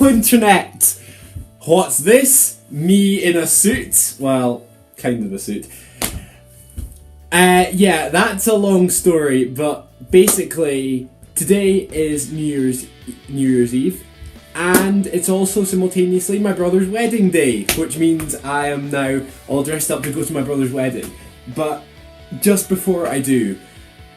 Hello internet! What's this? Me in a suit? Well, kind of a suit. Yeah, that's a long story, but basically today is New Year's Eve, and it's also simultaneously my brother's wedding day, which means I am now all dressed up to go to my brother's wedding. But just before I do,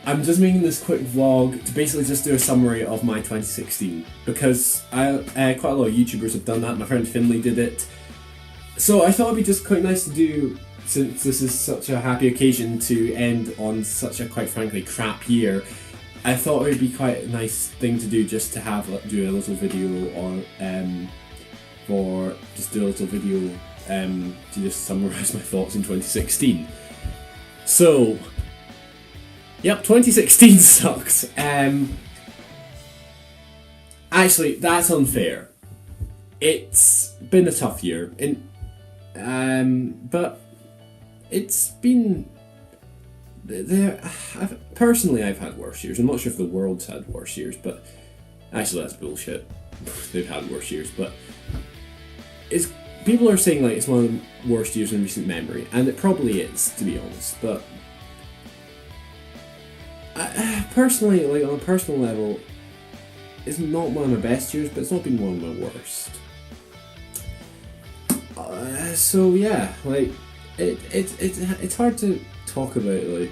I'm just making this quick vlog to basically just do a summary of my 2016, because quite a lot of YouTubers have done that. My friend Finley did it, so I thought it'd be just quite nice to do, since this is such a happy occasion to end on such a, quite frankly, crap year. I thought it would be quite a nice thing to do, just to have do a little video to just summarise my thoughts in 2016. So, yep, 2016 sucked. Actually, that's unfair. It's been a tough year, but it's been there. Personally, I've had worse years. I'm not sure if the world's had worse years, but actually, that's bullshit. They've had worse years, but people are saying like it's one of the worst years in recent memory, and it probably is, to be honest. But personally, like on a personal level, it's not one of my best years, but it's not been one of my worst. So yeah, like it's hard to talk about like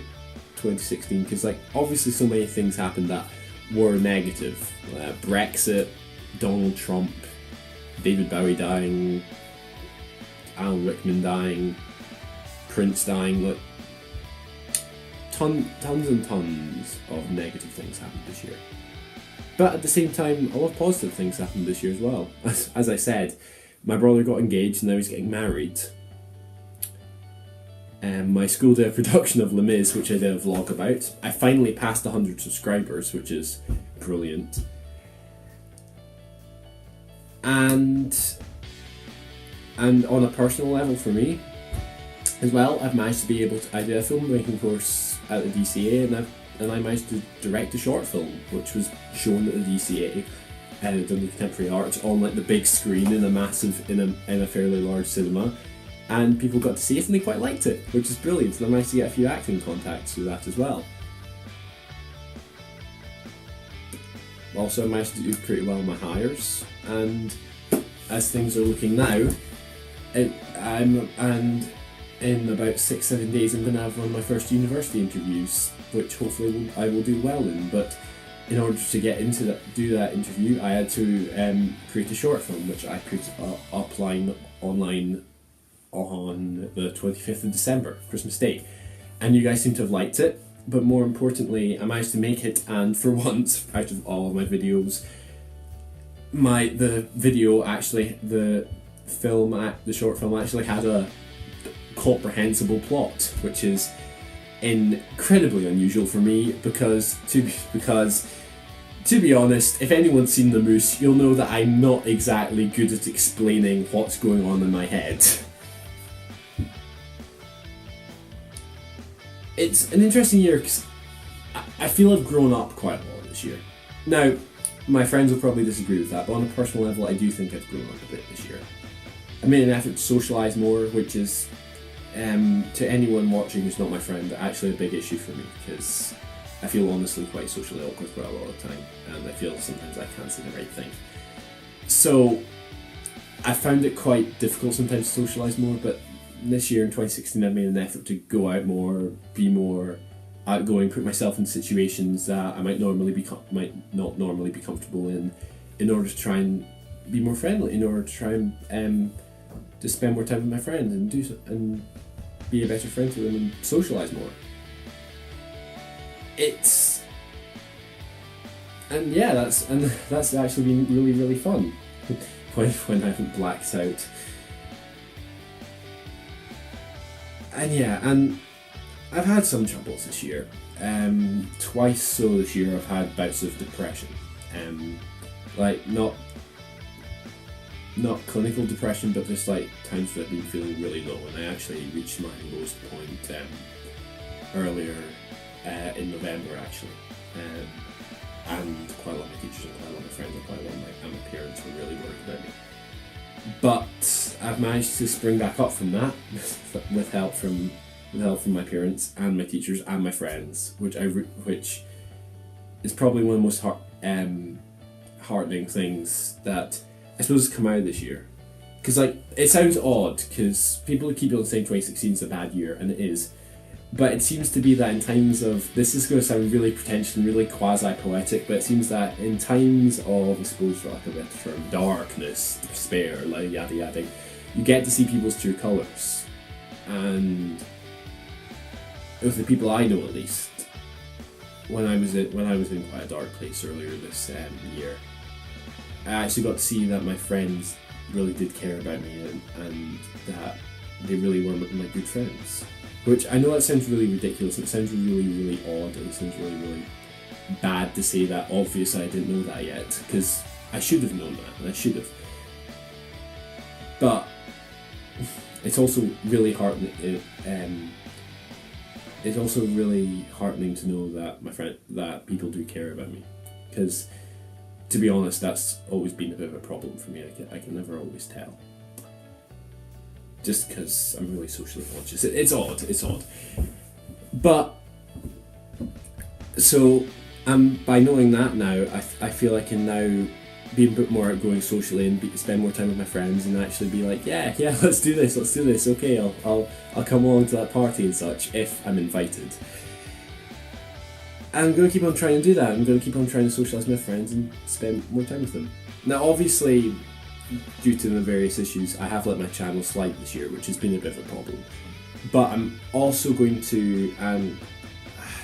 2016, because like obviously so many things happened that were negative. Brexit, Donald Trump, David Bowie dying, Alan Rickman dying, Prince dying, like tons and tons of negative things happened this year. But at the same time, a lot of positive things happened this year as well. As I said, my brother got engaged and now he's getting married. My school did a production of Les Mis, which I did a vlog about. I finally passed 100 subscribers, which is brilliant. And on a personal level for me as well, I've managed to be able to. I did a filmmaking course at the DCA, and I managed to direct a short film, which was shown at the DCA, done the Contemporary Arts on like the big screen in a fairly large cinema, and people got to see it and they quite liked it, which is brilliant. And I managed to get a few acting contacts through that as well. Also, I managed to do pretty well in my hires, and as things are looking now, in about 6-7 days I'm going to have one of my first university interviews, which hopefully I will do well in. But in order to get into do that interview, I had to create a short film, which I put online on the 25th of December, Christmas Day, and you guys seem to have liked it. But more importantly, I managed to make it, and for once, out of all of my videos, the short film actually had a comprehensible plot, which is incredibly unusual for me, because to be honest, if anyone's seen The Moose, you'll know that I'm not exactly good at explaining what's going on in my head. It's an interesting year because I feel I've grown up quite a lot this year. Now, my friends will probably disagree with that, but on a personal level, I do think I've grown up a bit this year. I made an effort to socialise more, which is, to anyone watching who's not my friend, actually a big issue for me, because I feel honestly quite socially awkward quite a lot of the time, and I feel sometimes I can't say the right thing. So, I found it quite difficult sometimes to socialise more, but this year in 2016 I made an effort to go out more, be more outgoing, put myself in situations that I might not normally be comfortable in order to try and be more friendly, in order to try and to spend more time with my friends and be a better friend to them and socialise more. That's actually been really, really fun when I haven't blacked out. And I've had some troubles this year. Twice so this year I've had bouts of depression. Like not clinical depression, but just like times that I've been feeling really low, and I actually reached my lowest point earlier in November actually. and quite a lot of my teachers and quite a lot of my friends and quite a lot of my parents were really worried about me. But I've managed to spring back up from that with help from my parents and my teachers and my friends, which is probably one of the most heartening things that I suppose has come out of this year. Because it sounds odd, because people keep on saying 2016 is a bad year, and it is. But it seems to be that in times of, this is going to sound really pretentious and really quasi-poetic, but it seems that in times of, I suppose for lack of a better term, darkness, despair, like yada yada, you get to see people's true colours. And with the people I know at least, when I was in quite a dark place earlier this year, I actually got to see that my friends really did care about me and that they really were my good friends. Which I know that sounds really ridiculous, and it sounds really, really odd, and it sounds really, really bad to say that. Obviously I didn't know that yet, because I should have known that, and I should have. But it's also really heartening. It's also really heartening to know that people do care about me, because to be honest, that's always been a bit of a problem for me. I can never always tell. Just because I'm really socially conscious. It's odd. But, so, by knowing that now, I feel I can now be a bit more outgoing socially and spend more time with my friends and actually be like, yeah, let's do this, okay, I'll come along to that party and such, if I'm invited. And I'm going to keep on trying to do that. I'm going to keep on trying to socialise with my friends and spend more time with them. Now, obviously, due to the various issues, I have let my channel slide this year, which has been a bit of a problem. But I'm also going to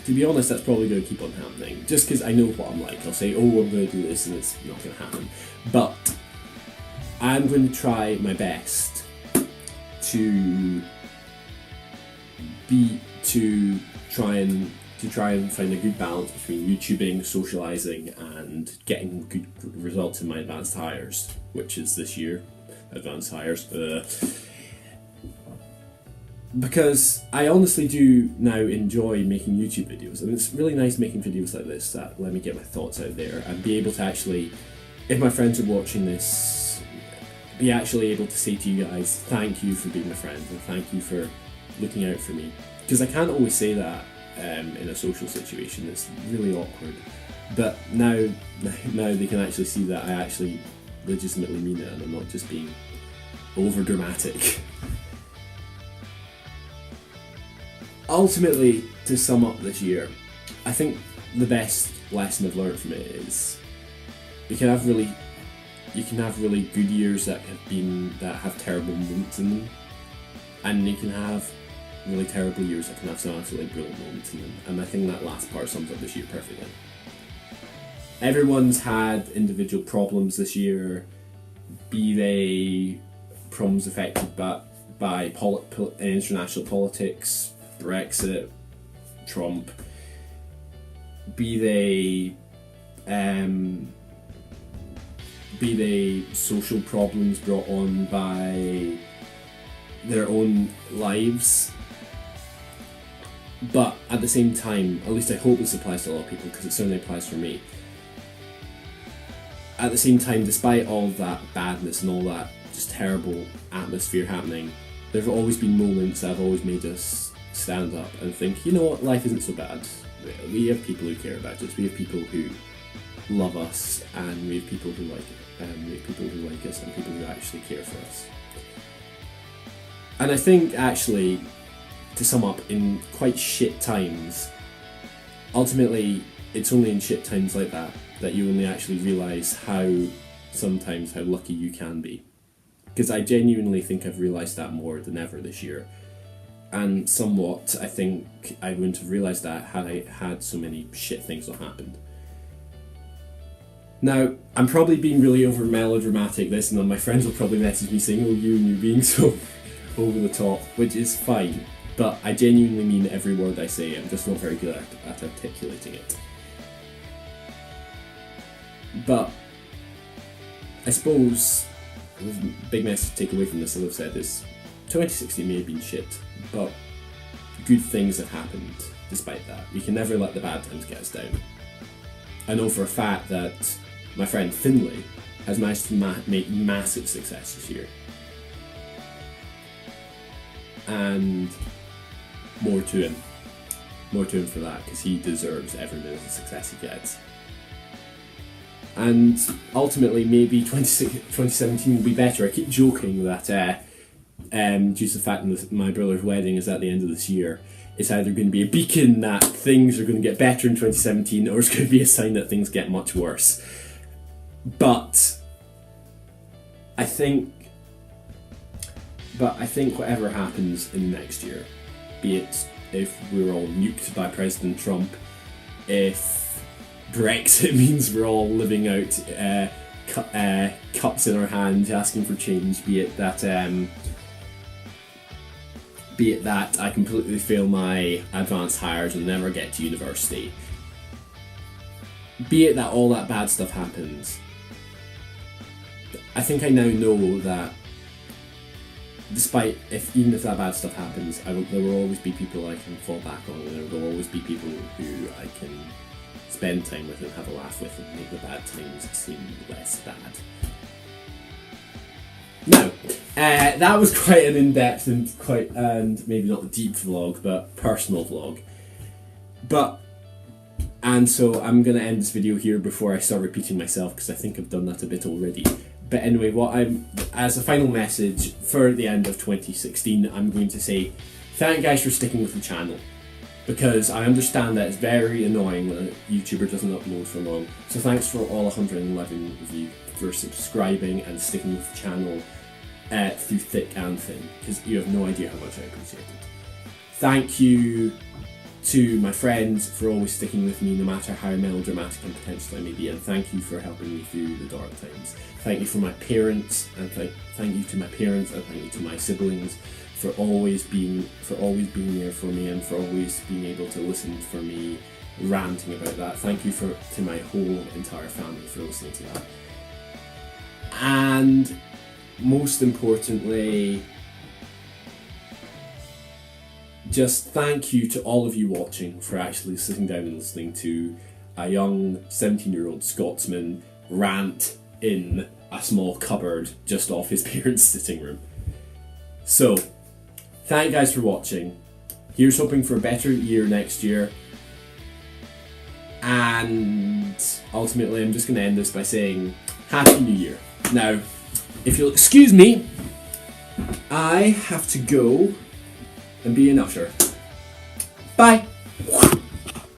be honest, that's probably going to keep on happening, just because I know what I'm like. I'll say, oh, I'm going to do this, and it's not going to happen. But I'm going to try my best to try and find a good balance between YouTubing, socialising, and getting good results in my advanced hires, which is this year. Advanced hires. Because I honestly do now enjoy making YouTube videos, and it's really nice making videos like this that let me get my thoughts out there and be able to actually, if my friends are watching this, be actually able to say to you guys, thank you for being my friend and thank you for looking out for me. Because I can't always say that in a social situation. It's really awkward. But now they can actually see that I actually legitimately mean it and I'm not just being over dramatic. Ultimately, to sum up this year, I think the best lesson I've learned from it is you can have really good years that have terrible moments in them, and you can have really terrible years that can have some absolutely brilliant moments in them. And I think that last part sums up this year perfectly. Everyone's had individual problems this year, be they problems affected by international politics, Brexit, Trump, be they social problems brought on by their own lives. But at the same time, at least I hope this applies to a lot of people, because it certainly applies for me. At the same time, despite all that badness and all that just terrible atmosphere happening, there have always been moments that have always made us stand up and think, you know what, life isn't so bad. We have people who care about us, we have people who love us, and we have people who like us, and people who actually care for us. And I think, actually, to sum up, in quite shit times, ultimately it's only in shit times like that you only actually realise how lucky you can be. Because I genuinely think I've realised that more than ever this year. And somewhat, I think I wouldn't have realised that had I had so many shit things that happened. Now, I'm probably being really over melodramatic this, and then my friends will probably message me saying, oh, you're being so over the top, which is fine. But I genuinely mean every word I say. I'm just not very good at articulating it. But I suppose the big message to take away from this, as I've said, is 2016 may have been shit, but good things have happened despite that. We can never let the bad times get us down. I know for a fact that my friend Finlay has managed to make massive success this year. And more to him. More to him for that, because he deserves every bit of the success he gets. And ultimately, maybe 2017 will be better. I keep joking that due to the fact that my brother's wedding is at the end of this year, it's either going to be a beacon that things are going to get better in 2017, or it's going to be a sign that things get much worse. But I think whatever happens in the next year, be it if we're all nuked by President Trump, if Brexit means we're all living out cups in our hand asking for change, be it that I completely fail my advanced hires and never get to university, be it that all that bad stuff happens, I think I now know that even if that bad stuff happens, there will always be people I can fall back on, and there will always be people who I can spend time with and have a laugh with and make the bad times seem less bad. Now, that was quite an in-depth and maybe not deep vlog, but personal vlog. And so I'm going to end this video here before I start repeating myself, because I think I've done that a bit already. But anyway, as a final message for the end of 2016, I'm going to say thank you guys for sticking with the channel, because I understand that it's very annoying when a YouTuber doesn't upload for long. So thanks for all 111 of you for subscribing and sticking with the channel through thick and thin, because you have no idea how much I appreciate it. Thank you to my friends for always sticking with me no matter how melodramatic and potential I may be, and thank you for helping me through the dark times. Thank you for my parents, and thank you to my parents, and thank you to my siblings for always being there for me, and for always being able to listen for me ranting about that. Thank you to my whole entire family for listening to that. And most importantly, just thank you to all of you watching for actually sitting down and listening to a young 17-year-old Scotsman rant in a small cupboard just off his parents' sitting room. So, thank you guys for watching. Here's hoping for a better year next year. And ultimately, I'm just going to end this by saying Happy New Year. Now, if you'll excuse me, I have to go and be an usher. Bye!